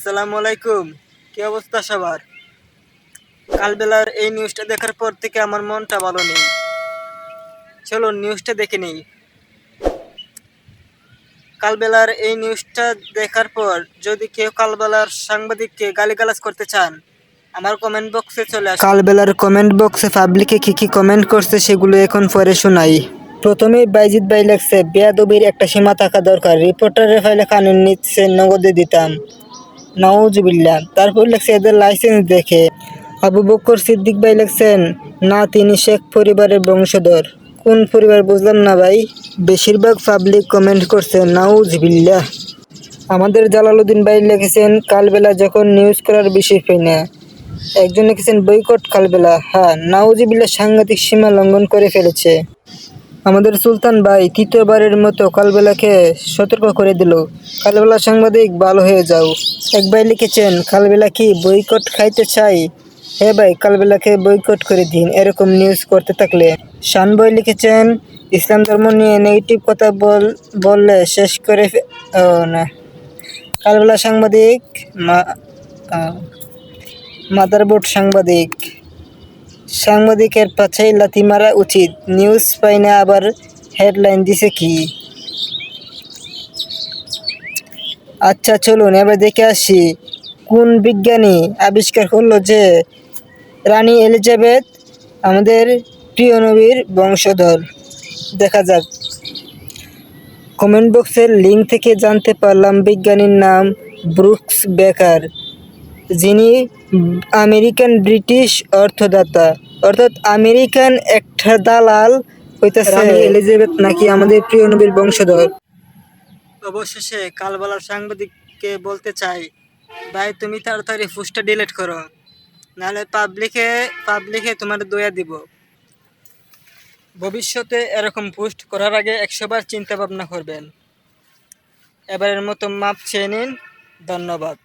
আসসালামু আলাইকুম। কি অবস্থা সবার? কালবেলার এই নিউজটা দেখার পর থেকে আমার মনটা ভালো নেই। চলো নিউজটা দেখে নেই। কালবেলার এই নিউজটা দেখার পর যদি কেউ কালবেলার সাংবাদিককে গালিগালাজ করতে চান, আমার কমেন্ট বক্সে চলে আসুন। কালবেলার কমেন্ট বক্সে পাবলিকে কি কমেন্ট করছে সেগুলো এখন পরে শোনাই। প্রথমে বাইজিৎ ভাই লেখছে, বেয়াদবির একটা সীমা থাকা দরকার। রিপোর্টারের ফাইলে কানুন নিচ্ছে, নগদে দিতাম। নাউজুবিল্লাহ। তারপর লেখছে এদের লাইসেন্স দেখে। আবু বকর সিদ্দিক ভাই লেখছেন, না তিনি শেখ পরিবারের বংশধর। কোন পরিবার বুঝলাম না ভাই। বেশিরভাগ পাবলিক কমেন্ট করছে নাউজুবিল্লাহ। আমাদের জালালউদ্দিন ভাই লিখেছেন, কালবেলা যখন নিউজ করার বিষয় পাই না। একজন লিখেছেন বয়কট কালবেলা। হ্যাঁ, নাউজুবিল্লাহ সাংঘাতিক সীমা লঙ্ঘন করে ফেলেছে। আমাদের সুলতান ভাই তৃতীয়বারের মতো কালবেলাকে সতর্ক করে দিল, কালবেলা সাংবাদিক ভালো হয়ে যাও। এক ভাই লিখেছেন, কালবেলা কি বয়কট খাইতে চাই? হ্যাঁ ভাই, কালবেলাকে বয়কট করে দিন এরকম নিউজ করতে থাকলে। শান ভাই লিখেছেন, ইসলাম ধর্ম নিয়ে নেগেটিভ কথা বললে শেষ করে না। কালবেলা সাংবাদিক মাদারবোর্ড সাংবাদিকের পাছায় লাথি মারা উচিত। নিউজ পাই না আবার হেডলাইন দিছে কি? আচ্ছা চলুন এবার দেখে আসি, কোন বিজ্ঞানী আবিষ্কার করলো যে রানী এলিজাবেথ আমাদের প্রিয় নবীর বংশধর। দেখা যাক। কমেন্ট বক্সের লিঙ্ক থেকে জানতে পারলাম বিজ্ঞানীর নাম ব্রুকস বেকার, যিনি আমেরিকান ব্রিটিশ অর্থদাতা, অর্থাৎ আমেরিকান একটা দালাল হইতেছে রানী এলিজাবেথ নাকি আমাদের প্রিয় নবীর বংশধর। অবশেষে কালবেলার সাংবাদিককে বলতে চাই, ভাই তুমি তাড়াতাড়ি পোস্টটা ডিলিট করো, নাহলে পাবলিকে তোমার দয়া দিব। ভবিষ্যতে এরকম পোস্ট করার আগে 100 বার চিন্তা ভাবনা করবেন। এবারের মতো মাপ চেয়ে নিন। ধন্যবাদ।